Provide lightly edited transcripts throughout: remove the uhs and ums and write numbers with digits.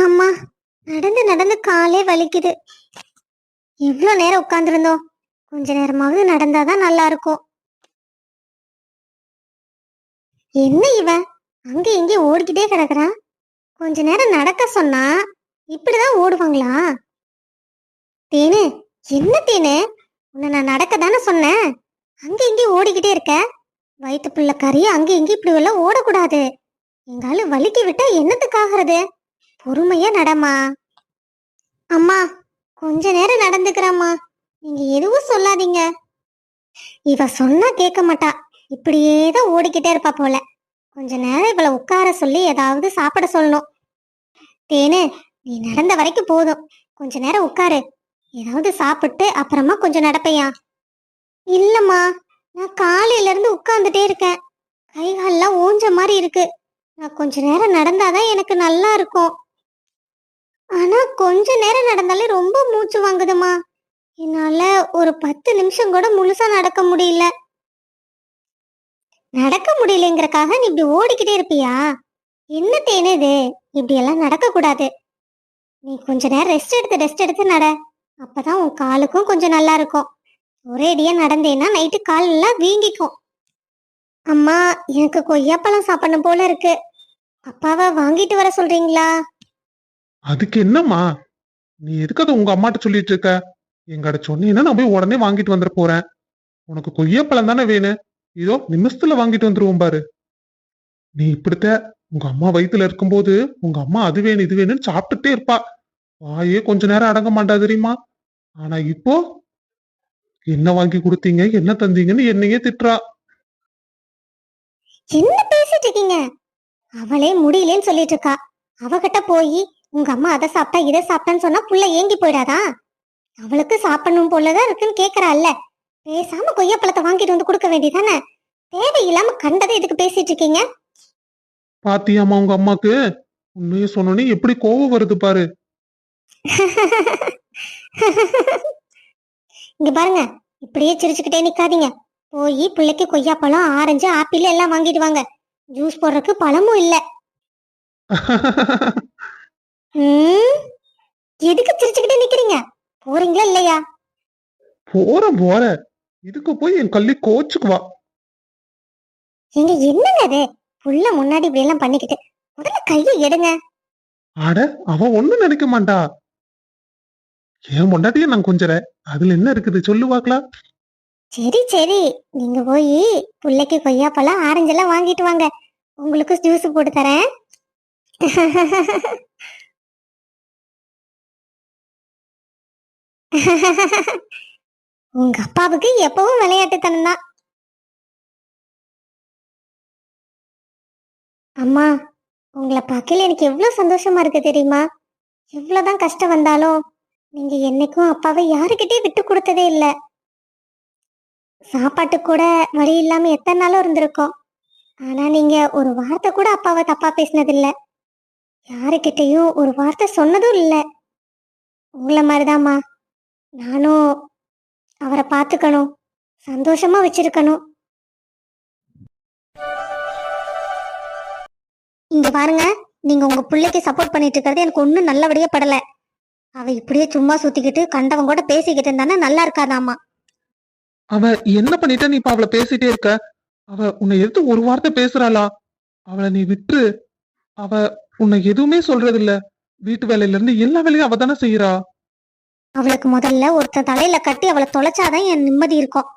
அம்மா, நடந்து நடந்து காலே வலிக்குது. எவ்வளோ நேரம் உட்காந்துருந்தோம். கொஞ்ச நேரமாவது நடந்தாதான் நல்லா இருக்கும். என்ன இவன் அங்க இங்கே ஓடிக்கிட்டே கிடக்குறான். கொஞ்ச நேரம் நடக்க சொன்னா இப்படிதான் ஓடுவாங்களா? தேனு, என்ன தேனு, உன்னை நான் நடக்க தானே சொன்னேன். அங்க இங்கே ஓடிக்கிட்டே இருக்க. வயிற்று புள்ள கறி அங்க இங்க இப்படி எல்லாம் ஓடக்கூடாது. எங்காலும் வலிக்கி விட்டா என்னத்துக்காகிறது? பொறுமையா நடமா. அம்மா, கொஞ்ச நேரம் நடந்துக்கிறம்மா, நீங்க எதுவும் சொல்லாதீங்க. இவ சொன்னா கேட்க மாட்டா. இப்படியே தான் ஓடிக்கிட்டே இருப்பா போல. கொஞ்ச நேரம் இவளை உட்கார சொல்லி ஏதாவது சாப்பிட சொல்லணும். தேனு, நீ நடந்த வரைக்கும் போதும். கொஞ்ச நேரம் உட்காரு. ஏதாவது சாப்பிட்டு அப்புறமா கொஞ்சம் நடப்பையா? இல்லம்மா, நான் காலையில இருந்து உட்கார்ந்துட்டே இருக்கேன். கைகாலெல்லாம் ஊஞ்ச மாதிரி இருக்கு. நான் கொஞ்ச நேரம் நடந்தாதான் எனக்கு நல்லா இருக்கும். ஆனா கொஞ்ச நேரம் நடந்தாலே ரொம்ப மூச்சு வாங்குதுமா. என்னால ஒரு 10 நிமிஷம் கூட முழுசா நடக்க முடியல. நடக்க முடியலங்கிறக்காக நீ இப்படி ஓடிக்கிட்டே இருப்பியா? என்ன தேனு இது? இப்படி எல்லாம் நடக்க கூடாது. நீ கொஞ்ச நேரம் ரெஸ்ட் எடுத்து நட. அப்பதான் உன் காலுக்கும் கொஞ்சம் நல்லா இருக்கும். ஒரேடியா நடந்தேன்னா நைட்டு கால் எல்லாம் வீங்கிக்கும். அம்மா, எனக்கு கொய்யாப்பழம் சாப்பிடணும் போல இருக்கு. அப்பாவை வாங்கிட்டு வர சொல்றீங்களா? அதுக்கு என்னம்மா, நீ எதுக்காக உங்க அம்மாட்ட சொல்லிட்டு இருக்க? எங்கட சொன்னீங்கன்னா நான் போய் உடனே வாங்கிட்டு வந்துட போறேன். உனக்கு கொய்யாப்பழம் தானே வேணும்? இதோ நிமிஷத்துல வாங்கிட்டு வந்துருவோம் பாரு. நீ இப்படித்த உங்க அம்மா வயித்துல இருக்கும்போது உங்க அம்மா அது வேணும் இது வேணும்னு சாப்பிட்டுட்டே இருப்பா. வாயே கொஞ்ச நேரம் அடங்க மாட்டா தெரியுமா? ஆனா இப்போ என்ன வாங்கி கொடுத்தீங்க என்ன தந்தீங்கன்னு என்னையே திட்டுறா. என்ன பேசிட்டு இருக்கீங்க? அவளே முடியலன்னு சொல்லிட்டு இருக்கா. அவகிட்ட போய் உங்க அம்மா அதை சாப்பிட்டா இதை சாப்பிட்டான்னு சொன்னா புள்ள ஏங்கி போயிடாதா? அவளுக்கு சாப்பிடணும் போலதான் இருக்குன்னு கேக்குறாள்ல. பேசாம கொய்யாப்பழத்தை வாங்கிட்டு வந்து கொடுக்க வேண்டியதானே? தேவையில்லாம கண்டதை எதுக்கு பேசிட்டு இருக்கீங்க? பாத்தியாமா உங்க அம்மாக்கு உண்மையை சொன்னோன்னே எப்படி கோவம் வருது பாரு. இங்க பாருங்க, இப்படியே சிரிச்சுக்கிட்டே நிக்காதீங்க. போய் பிள்ளைக்கு கொய்யாப்பழம் ஆரஞ்சு ஆப்பிள் எல்லாம் வாங்கிட்டு வாங்க. ஜூஸ் போடுறதுக்கு பழமும் இல்ல. எதுக்கு சிரிச்சுக்கிட்டே நிக்கிறீங்க? போறீங்களா இல்லையா? போற இதுக்கு போய் என் கள்ளி கோச்சுக்குவா. நீங்க என்னங்க அது? புள்ள முன்னாடி இப்படி எல்லாம் பண்ணிக்கிட்டு முதல்ல கையை எடுங்க. அட, அவ ஒண்ணும் நினைக்க மாட்டா. ஏன் பொண்டாட்டியே நான் கொஞ்சறேன், அதுல என்ன இருக்குது சொல்லு பாக்கலாம். சரி சரி, நீங்க போய் புள்ளைக்கு கொய்யாப்பழம் ஆரஞ்சு எல்லாம் வாங்கிட்டு வாங்க. உங்களுக்கு ஜூஸ் போட்டு தரேன். உங்க அப்பாவுக்கு எப்பவும் விளையாட்டுத்தனம் தான். அம்மா, உங்களை பார்க்கல எனக்கு எவ்வளவு சந்தோஷமா இருக்கு தெரியுமா? எவ்வளவுதான் கஷ்டம் வந்தாலும் நீங்க என்னைக்கும் அப்பாவை யாருக்கிட்டே விட்டு கொடுத்ததே இல்லை. சாப்பாட்டு கூட வழி இல்லாம எத்தனை நாளும் இருந்திருக்கோம். ஆனா நீங்க ஒரு வார்த்தை கூட அப்பாவை தப்பா பேசினதில்ல. யாருக்கிட்டையும் ஒரு வார்த்தை சொன்னதும் இல்லை. உங்களை மாதிரிதாம்மா நானும் அவரை பார்த்துக்கணும், சந்தோஷமா வச்சிருக்கணும். இங்க பாருங்க, நீங்க உங்க பிள்ளைக்கு சப்போர்ட் பண்ணிட்டு இருக்கிறது எனக்கு ஒன்னும் நல்லபடியா படல. அவ இப்படியே சும்மா சுத்திக்கிட்டு கண்டவங்க கூட பேசிக்கிட்டு இருந்தானே நல்லா இருக்காதாமா. அவ என்ன பண்ணிட்ட நீ இப்ப அவளை பேசிட்டே இருக்க? அவ உன்னை எடுத்து ஒரு வார்த்தை பேசுறாளா? அவளை நீ விட்டு. அவ உன்னை எதுவுமே சொல்றது இல்ல. வீட்டு வேலையில இருந்து எல்லா வேலையும் அவ தானே செய்யறா. அவளுக்கு முதல்ல ஒருத்தன் தலையில கட்டி அவளை தொலைச்சாதான் என் நிம்மதி இருக்கும்.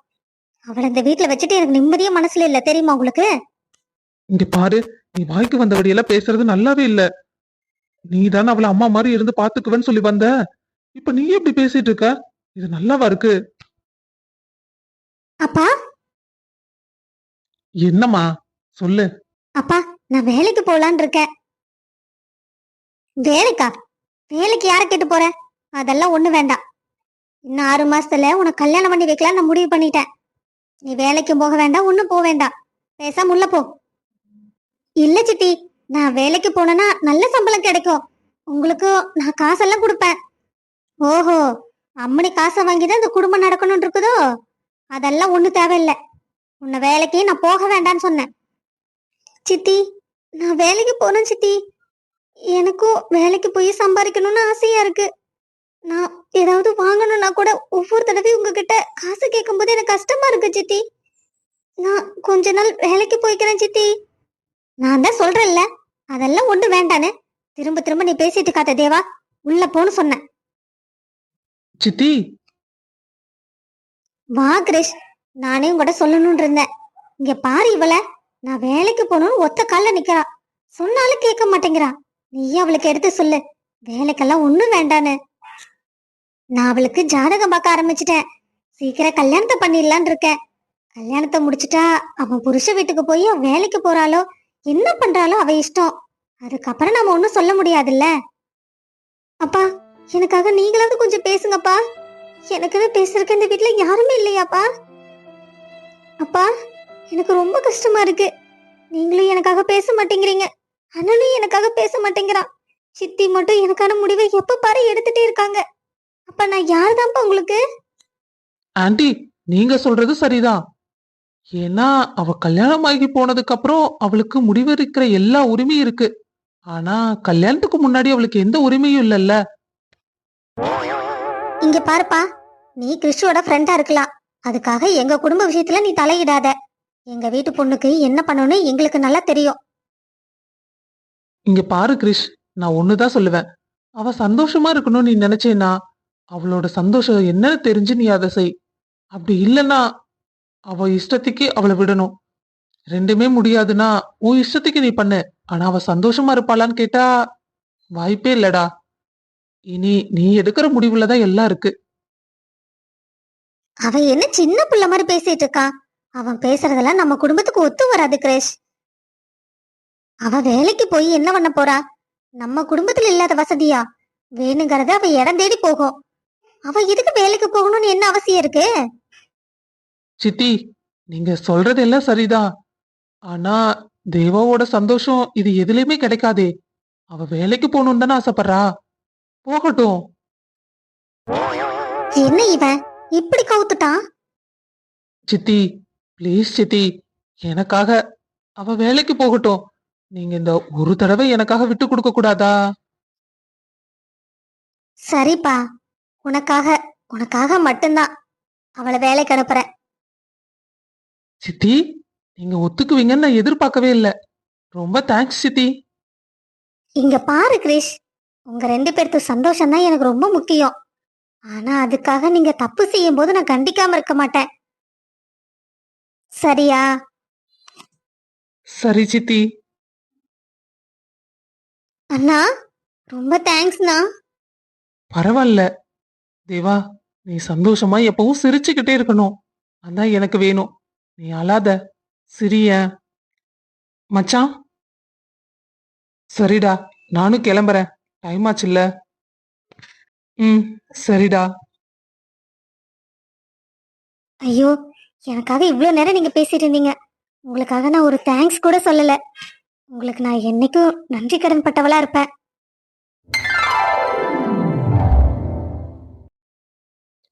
அவளை இந்த வீட்டுல வச்சுட்டு எனக்கு நிம்மதியே மனசுல இல்ல, தெரியுமா உங்களுக்கு? இங்க பாரு, நீ வாய்க்கு வந்தபடியெல்லாம் பேசுறது நல்லாவே இல்ல. நீ தானே அவளை அம்மா மாதிரி இருந்து பாத்துக்குவேன்னு சொல்லி வந்த. இப்ப நீ எப்படி பேசிட்டு இருக்க? இது நல்லாவா இருக்கு? அப்பா. என்னம்மா சொல்லு. அப்பா, நான் வேலைக்கு போலான்னு இருக்கேன். வேலைக்கா? வேலைக்கு யார கேட்டு போற? அதெல்லாம் ஒண்ணு வேண்டாம். இன்னும் 6 மாசத்துல உனக்கு கல்யாணம் பண்ணி வைக்கலாம் நான் முடிவு பண்ணிட்டேன். நீ வேலைக்கும் போக வேண்டாம், ஒண்ணும் போக வேண்டாம். பேசாம உள்ள போ. இல்ல சித்தி, நான் வேலைக்கு போனேன்னா நல்ல சம்பளம் கிடைக்கும். உங்களுக்கு நான் காசெல்லாம் கொடுப்பேன். ஓஹோ, அம்மனி காசை வாங்கிதான் இந்த குடும்பம் நடக்கணும்னு இருக்குதோ? அதெல்லாம் ஒண்ணு தேவையில்லை. உன்னை வேலைக்கு நான் போக வேண்டாம்னு சொன்னேன். சித்தி, நான் வேலைக்கு போனேன் சித்தி. எனக்கும் வேலைக்கு போய் சம்பாதிக்கணும்னு ஆசையா இருக்கு. நான் ஏதாவது வாங்கணும்னா கூட ஒவ்வொரு தடவையும் உங்ககிட்ட காசு கேட்கும்போது எனக்கு கஷ்டமா இருக்கு சித்தி. நான் கொஞ்ச நாள் வேலைக்கு போய்க்கிறேன் சித்தி. நான் தான் சொல்றேன்ல, அதெல்லாம் ஒண்ணு வேண்டான்னு. திரும்ப திரும்ப நீ பேசிட்டு இருக்காத தேவா. உள்ள போன்னு சொன்னேன். சித்தி, வா கிரிஷ், நானே உங்ககிட்ட சொல்லணும்னு இருந்தேன். இங்க பாரு இவள, நான் வேலைக்கு போகணும்னு ஒத்த கால்ல நிக்கிறா. சொன்னாலும் கேட்க மாட்டேங்கிறா. நீயே அவளுக்கு எடுத்து சொல்லு, வேலைக்கெல்லாம் ஒண்ணும் வேண்டான்னு. நான் அவளுக்கு ஜாதகம் பார்க்க ஆரம்பிச்சிட்டேன். சீக்கிரம் கல்யாணத்தை பண்ணிடலான்னு இருக்கேன். கல்யாணத்தை முடிச்சிட்டா அவன் புருஷ வீட்டுக்கு போய் அவ வேலைக்கு போறாளோ என்ன பண்றாளோ அவ இஷ்டம். அதுக்கப்புறம் நம்ம ஒண்ணும் சொல்ல முடியாதுல்ல. அப்பா, எனக்காக நீங்களாவது கொஞ்சம் பேசுங்கப்பா. எனக்குன்னு பேசுறதுக்கு இந்த வீட்டுல யாருமே இல்லையாப்பா. அப்பா, எனக்கு ரொம்ப கஷ்டமா இருக்கு. நீங்களும் எனக்காக பேச மாட்டேங்கிறீங்க. அண்ணனும் எனக்காக பேச மாட்டேங்கிறான். சித்தி மட்டும் எனக்கான முடிவை எப்ப பாரு எடுத்துட்டே இருக்காங்க. அப்ப நான் யாருதான்ப்பா உங்களுக்கு? ஆண்டி, நீங்க சொல்றது சரிதான். ஏன்னா அவ கல்யாணம் ஆகி போனதுக்கு அப்புறம் அவளுக்கு முடிவெடுக்கிற எல்லா உரிமையும் இருக்கு. ஆனா கல்யாணத்துக்கு முன்னாடி அவளுக்கு எந்த உரிமையும் இல்லைல்ல. இங்க பாருப்பா, நீ கிறிஸ்துவோட ஃப்ரெண்டா இருக்கலாம். அதுக்காக எங்க குடும்ப விஷயத்துல நீ தலையிடாத. எங்க வீட்டு பொண்ணுக்கு என்ன பண்ணணும்னு எங்களுக்கு நல்லா தெரியும். இங்க பாரு கிரிஷ், நான் ஒண்ணுதான் சொல்லுவேன். அவ சந்தோஷமா இருக்கணும்னு நீ நினைச்சேன்னா அவளோட சந்தோஷம் என்னன்னு தெரிஞ்சு நீ அதை செய். அப்படி இல்லைன்னா அவ இஷ்டத்துக்கு அவளை விடணும். ரெண்டுமே முடியாதுன்னா உன் இஷ்டத்துக்கு நீ பண்ணு. ஆனா அவ சந்தோஷமா இருப்பாளான்னு கேட்டா வாய்ப்பே இல்லடா. இனி நீ எடுக்கிற முடிவுலதான் எல்லாம் இருக்கு. அவன் என்ன சின்ன புள்ள மாதிரி பேசிட்டு இருக்கான். அவன் பேசுறதெல்லாம் நம்ம குடும்பத்துக்கு ஒத்து வராது கிரேஷ். அவ வேலைக்கு போய் என்ன பண்ண போறா? நம்ம குடும்பத்துல இல்லாத வசதியா? வேணுங்கிறத அவ இடம் தேடி போகும். அவ எதுக்கு வேலைக்கு போகணும்னு என்ன அவசியம் இருக்கு? சித்தி, நீங்க சொல்றது எல்லாம் சரிதான். ஆனா தேவாவோட சந்தோஷம் இது எதுலயுமே கிடைக்காதே. அவ வேலைக்கு போகணும்னு தானே ஆசைப்படுறா. போகட்டும். என்ன இவன் இப்படி கவுத்துட்டான்? சித்தி, ப்ளீஸ் சித்தி, எனக்காக அவ வேலைக்கு போகட்டும். நீங்க இந்த ஒரு தடவை எனக்காக விட்டு கொடுக்க கூடாதா? சரிப்பா, உனக்காக உனக்காக மட்டும்தான் அவளை வேலைக்கு அனுப்புறேன். சித்தி, நீங்க ஒத்துக்குவீங்கன்னு நான் எதிர்பார்க்கவே இல்லை. ரொம்ப தேங்க்ஸ் சித்தி. இங்க பாரு கிரிஷ், உங்க ரெண்டு பேர்த்து சந்தோஷம் தான் எனக்கு ரொம்ப முக்கியம். ஆனா அதுக்காக நீங்க தப்பு செய்யும் போது நான் கண்டிக்காம இருக்க மாட்டேன். சரியா? சரி சித்தி. அண்ணா, ரொம்ப தேங்க்ஸ்ண்ணா. பரவாயில்ல தேவா, நீ சந்தோஷமா எப்பவும் சிரிச்சுக்கிட்டே இருக்கணும். அதான் எனக்கு வேணும். நீ அழாத, சிரிய. மச்சான், சரிடா, நானும் கிளம்புறேன். டைம் ஆச்சுல்ல. ம், சரிடா. ஐயோ, எனக்காக இவ்வளோ நேரம் நீங்க பேசிட்டு இருந்தீங்க. உங்களுக்காக நான் ஒரு தேங்க்ஸ் கூட சொல்லல. உங்களுக்கு நான் என்னைக்கும் நன்றி கடன் பட்டவளா இருப்பேன்.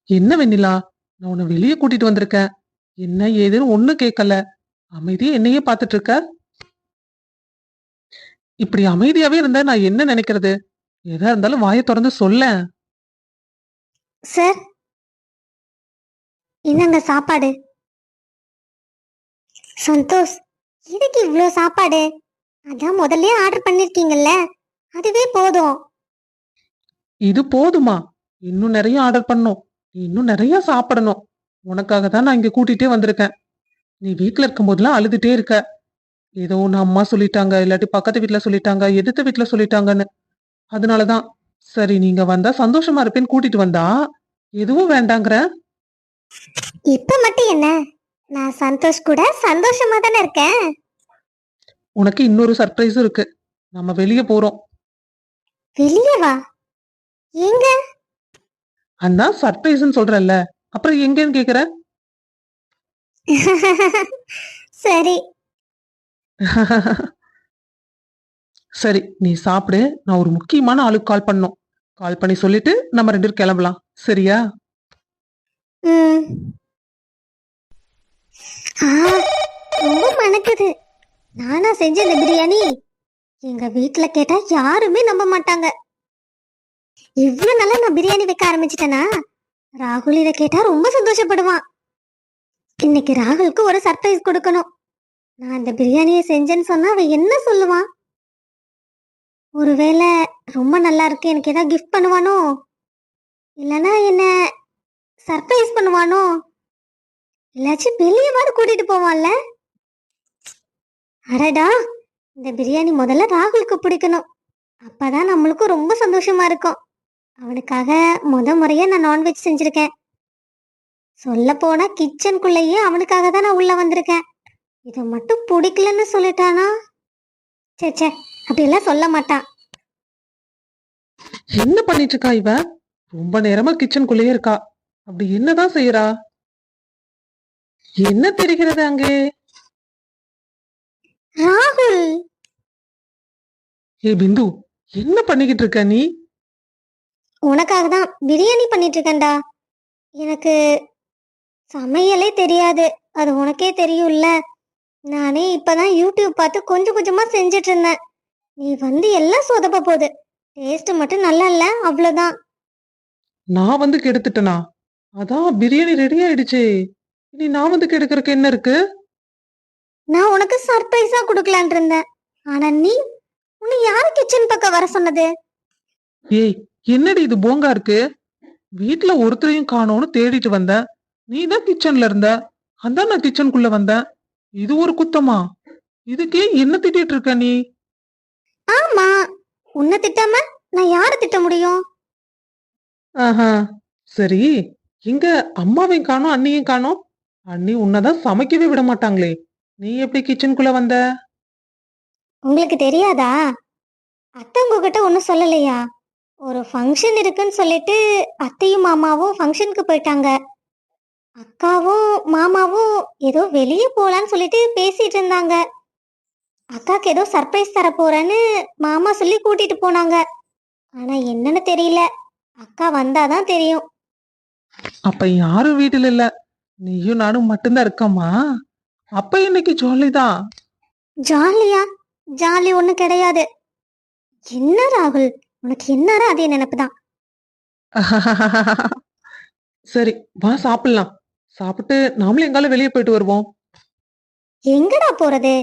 என்ன வெண்ணிலா, நான் உன்னை வெளியே கூட்டிட்டு வந்திருக்கேன். என்ன ஏதுன்னு ஒண்ணும் கேட்கல. அமைதியா என்னையே பார்த்துட்டு இருக்க. இப்படி அமைதியாவே இருந்தா நான் என்ன நினைக்கிறது? எதா இருந்தாலும் வாயை திறந்து சொல்லேன். சார், என்னங்க சாப்பாடு? சந்தோஷ், இதுக்கு இவ்வளோ சாப்பாடு? அதான் முதல்ல ஆர்டர் பண்ணிருக்கீங்கல்ல, அதுவே போதும். இது போதுமா? இன்னும் நிறைய ஆர்டர் பண்ணும். நீ இன்னும் நிறைய சாப்பிடணும். உனக்காக தான் நான் இங்க கூட்டிட்டே வந்திருக்கேன். நீ வீட்டுல இருக்கும் போதெல்லாம் அழுதுட்டே இருக்க. ஏதோ ஒண்ணு அம்மா சொல்லிட்டாங்க, இல்லாட்டி பக்கத்து வீட்டுல சொல்லிட்டாங்க, எதிர்த்த வீட்டுல சொல்லிட்டாங்கன்னு. அதனாலதான் சரி நீங்க வந்தா சந்தோஷமா இருப்பேன்னு கூட்டிட்டு வந்தா எதுவும் வேண்டாங்கிற. இப்ப மட்டும் என்ன, நான் சந்தோஷ் கூட சந்தோஷமா தானே இருக்கேன். உனக்கு இன்னொரு சர்ப்ரைஸும் இருக்கு. நம்ம வெளியே போறோம். வெளியே வா? எங்க? அதான் சர்ப்ரைஸ்ன்னு சொல்றல்ல, அப்புறம் எங்கன்னு கேக்குற? சரி. சரி நீ சாப்பிடு. நான் ஒரு முக்கியமான ஆளுக்கு கால் பண்ணும். கால் பண்ணி சொல்லிட்டு நம்ம ரெண்டு பேரும் கிளம்பலாம். சரியா? ம். ஆ, ரொம்ப மணக்குது. நானா செஞ்ச இந்த பிரியாணி? எங்க வீட்ல கேட்டா யாருமே நம்ப மாட்டாங்க. இவ்வளவு நாளா நான் பிரியாணி வைக்க ஆரம்பிச்சிட்டேனா ராகுல் இதை கேட்டா ரொம்ப சந்தோஷப்படுவான். இன்னைக்கு ராகுலுக்கு ஒரு சர்ப்ரைஸ் கொடுக்கணும். நான் இந்த பிரியாணியை செஞ்சேன்னு சொன்னா அவன் என்ன சொல்லுவான்? ஒருவேளை ரொம்ப நல்லா இருக்கு எனக்கு ஏதாவது கிஃப்ட் பண்ணுவானோ, இல்லனா என்ன சர்ப்ரைஸ் பண்ணுவானோ, இல்லாச்சும் வெளியவாது கூட்டிட்டு போவான்ல. அடடா, இந்த பிரியாணி முதல்ல ராகுலுக்கு பிடிக்கணும். அப்பதான் நம்மளுக்கும் ரொம்ப சந்தோஷமா இருக்கும். அவனுக்காக முறையா நான் நான்வெஜ் செஞ்சிருக்கேன். சொல்ல போனா கிச்சனுக்குள்ளேயே அவனுக்காக தான் நான் உள்ள வந்திருக்கேன். இதை மட்டும் பிடிக்கலன்னு சொல்லிட்டானா, சே சே, அப்படியெல்லாம் சொல்ல மாட்டான். என்ன பண்ணிட்டு இருக்கா இவ? ரொம்ப நேரமா கிச்சனுக்குள்ளேயே இருக்கா. அப்படி என்னதான் செய்யறா? என்ன தெரிகிறது அங்கே? ராகுல், ஏ பிந்து, என்ன பண்ணிக்கிட்டு இருக்க நீ? உனக்காக தான் பிரியாணி பண்ணிட்டு இருக்கேன்டா. எனக்கு சமையலே தெரியாது, அது உனக்கே தெரியும்ல. நானே இப்பதான் யூடியூப் பார்த்து கொஞ்சம் கொஞ்சமா செஞ்சுட்டு இருந்தேன். நீ வந்து எல்லாம் சொதப்ப போகுது. டேஸ்ட் மட்டும் நல்லா இல்ல, அவ்வளவுதான். நான் வந்து கெடுத்துட்டனா? அதான் பிரியாணி ரெடி ஆயிடுச்சே. இனி நான் வந்து கெடுக்கறதுக்கு என்ன இருக்கு? நான் உனக்கு சர்ப்ரைஸா கொடுக்கலான் இருந்தேன். ஆனா நீ, உன்னை யாரு கிச்சன் பக்கம் வர சொன்னது? ஏய், என்னடி இது போங்கா இருக்கு? வீட்டுல ஒருத்தரையும் காணோம்னு தேடிட்டு வந்தேன். நீ தான் கிச்சன்ல இருந்த. அதான் நான் கிச்சனுக்குள்ள வந்தேன். இது ஒரு குத்தமா? இதுக்கே என்ன திட்டிட்டு இருக்க நீ? ஆமா, உன்னை திட்டாம நான் யாரை திட்ட முடியும்? ஆஹா, சரி. இங்க அம்மாவையும் காணோம், அண்ணியும் காணோம். அண்ணி உன்னதான் சமைக்கவே விட மாட்டாங்களே. நீ எப்படி கிச்சனுக்குள்ள வந்த? உங்களுக்கு தெரியாதா? அத்தை உங்ககிட்ட ஒன்றும் சொல்லலையா? ஒரு ஃபங்க்ஷன் இருக்குன்னு சொல்லிட்டு அத்தையும் மாமாவும் ஃபங்க்ஷனுக்கு போயிட்டாங்க. அக்காவும் மாமாவும் ஏதோ வெளியே போலான்னு சொல்லிட்டு பேசிட்டு இருந்தாங்க. அக்காக்கு ஏதோ சர்ப்ரைஸ் தர போறேன்னு மாமா சொல்லி கூட்டிட்டு போனாங்க. ஆனா என்னன்னு தெரியல. அக்கா வந்தாதான் தெரியும். அப்ப யாரும் வீட்டுல இல்ல, நீயும் நானும் மட்டும்தான் இருக்கோமா? அப்ப இன்னைக்கு ஜாலிதான். ஜாலியா? ஜாலி ஒண்ணு கிடையாது. என்ன ராகுல், உனக்கு என்னரா அதே நினைப்புதான். சரி, வா சாப்பிடலாம். சாப்பிட்டு நாமளும் எங்கால வெளியே போயிட்டு வருவோம். எங்கடா போறது?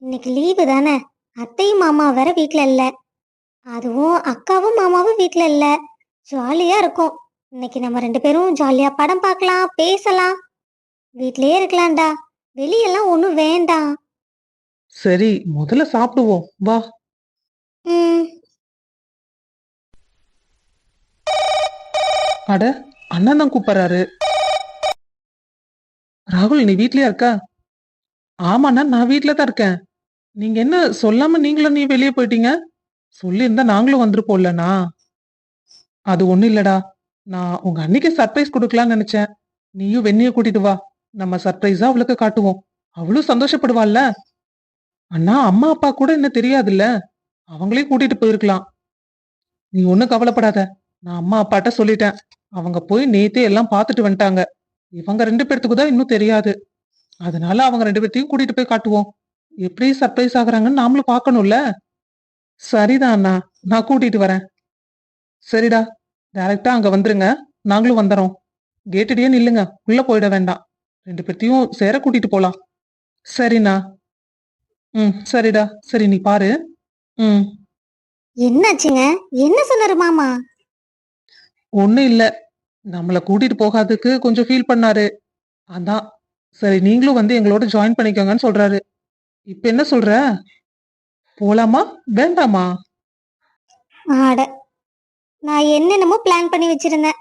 இன்னைக்கு லீவு தானே. அத்தையும் மாமா வேற வீட்ல இல்ல. அதுவும் அக்காவும் மாமாவும் வீட்ல இல்ல. ஜாலியா இருக்கும். இன்னைக்கு நம்ம 2 பேரும் ஜாலியா படம் பார்க்கலாம், பேசலாம். வீட்லயே இருக்கலாம்டா. வெளியெல்லாம் ஒண்ணும் வேண்டாம். சரி, முதல்ல சாப்பிடுவோம் வா. ம். அட, அண்ணன் தான் கூப்பிடுறாரு. ராகுல், நீ வீட்லயா இருக்க? ஆமாண்ணா, நான் வீட்ல தான் இருக்கேன். நீங்க என்ன சொல்லாம நீங்களும் நீ வெளியே போயிட்டீங்க? சொல்லியிருந்தா நாங்களும் வந்திருப்போம்லண்ணா. அது ஒண்ணும் இல்லடா. நான் உங்க அன்னைக்கு சர்ப்ரைஸ் கொடுக்கலாம்னு நினைச்சேன். நீயும் வெண்ணிய கூட்டிட்டு வா. நம்ம சர்ப்ரைஸா அவளுக்கு காட்டுவோம். அவளும் சந்தோஷப்படுவாள்ல. அண்ணா, அம்மா அப்பா கூட என்ன தெரியாதுல்ல. அவங்களையும் கூட்டிட்டு போயிருக்கலாம். நீ ஒண்ணும் கவலைப்படாத. நான் அம்மா அப்பாட்ட சொல்லிட்டேன். அவங்க போய் நேத்தே எல்லாம் பார்த்துட்டு வந்துட்டாங்க. இவங்க 2 பேர்த்துக்கு தான் இன்னும் தெரியாது. அதனால அவங்க 2 பேர்த்தையும் கூட்டிட்டு போய் காட்டுவோம். எப்படி சர்ப்ரைஸ் ஆகுறாங்கன்னு நாமளும் பார்க்கணும்ல. சரிதான் அண்ணா, நான் கூட்டிட்டு வரேன். சரிடா, டைரக்டா அங்க வந்துருங்க. நாங்களும் வந்துறோம். கேட்டடியே நில்லுங்க, உள்ள போயிட வேண்டாம். 2 பேர்த்தையும் சேர கூட்டிட்டு போலாம். சரிண்ணா. சரிடா. சரி, நீ பாரு. ம். என்னாச்சுங்க? என்ன சொன்னாரு மாமா? ஒண்ணும் இல்ல. நம்மள கூட்டிட்டு போகாததுக்கு கொஞ்சம் ஃபீல் பண்ணாரு. அதான் சரி நீங்களும் வந்து எங்களோட ஜாயின் பண்ணிக்கோங்கன்னு சொல்றாரு. இப்ப என்ன சொல்ற? போலாமா வேண்டாமா? ஆட, நான் என்னென்னமோ பிளான் பண்ணி வச்சிருந்தேன்.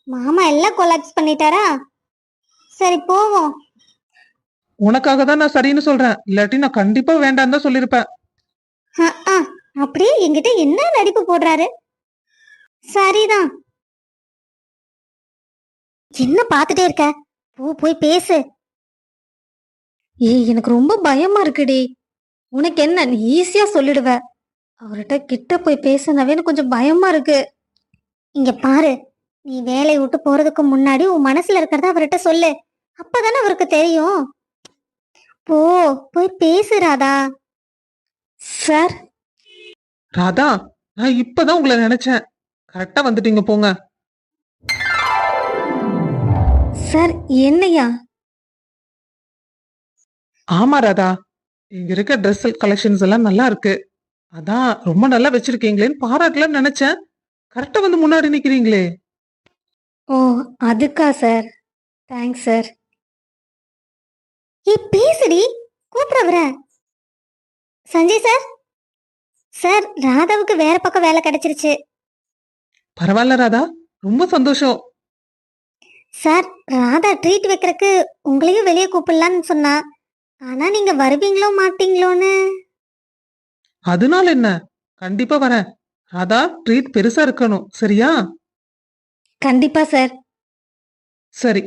மாமா எல்லாம் கொலாப்ஸ் பண்ணிட்டாரா? சரி போவோம். உனக்காக தான் நான் சரின்னு சொல்றேன். இல்லாட்டி நான் கண்டிப்பா வேண்டான்னு தான் சொல்லிருப்பேன். அப்படியே என்கிட்ட என்ன நடிப்பு போடுறாரு? சரிதான். என்ன பாத்துட்டே இருக்க? போய் பேசு. ஏய், எனக்கு ரொம்ப பயமா இருக்குடி. உனக்கு என்ன, நீ ஈஸியா சொல்லிடுவ. அவர்கிட்ட கிட்ட போய் பேசினவே எனக்கு கொஞ்சம் பயமா இருக்கு. இங்க பாரு, நீ வேலையை விட்டு போறதுக்கு முன்னாடி உன் மனசுல இருக்கிறத அவர்கிட்ட சொல்லு. அப்பதானே அவருக்கு தெரியும். போ, போய் பேசுறாதா. சார், ராதா, நான் இப்பதான் உங்களை நினைச்சேன். கரெக்டா வந்துட்டீங்க போங்க. சார் என்னையா? ஆமா ராதா, இங்க இருக்க ட்ரெஸ் கலெக்ஷன்ஸ் எல்லாம் நல்லா இருக்கு. அதான் ரொம்ப நல்லா வச்சிருக்கீங்களேன்னு பாராட்டலாம்னு நினைச்சேன். கரெக்டா வந்து முன்னாடி நிக்கிறீங்களே. ஓ, அதுக்கா சார்? Thanks sir. பேசுடி, கூப்பிடுற. சஞ்சய் சார், சார் ராதாவுக்கு வேற பக்கம் வேலை கிடைச்சிருச்சு. பரவாயில்ல ராதா, ரொம்ப சந்தோஷம். சார் ராதா ட்ரீட் வைக்கிறதுக்கு உங்களையும் வெளியே கூப்பிடலான்னு சொன்னா, ஆனா நீங்க வருவீங்களோ மாட்டீங்களோன்னு. அதனால என்ன, கண்டிப்பா வரேன். ராதா, ட்ரீட் பெருசா இருக்கணும், சரியா? கண்டிப்பா சார். சரி,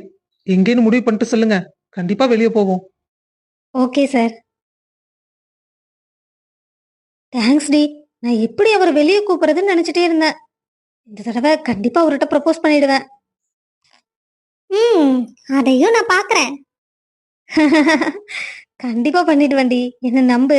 எங்கேன்னு முடிவு பண்ணிட்டு சொல்லுங்க, கண்டிப்பா வெளியே போவோம். Okay sir. தேங்க்ஸ் டி. நான் எப்படி அவர் வெளியே கூப்பிடுறதுன்னு நினைச்சிட்டே இருந்தேன். இந்த தடவை கண்டிப்பா அவர்கிட்ட ப்ரப்போஸ் பண்ணிடுவேன். அதையும் நான் பாக்குறேன். கண்டிப்பா பண்ணிடுவேன்டி, என்ன நம்பு.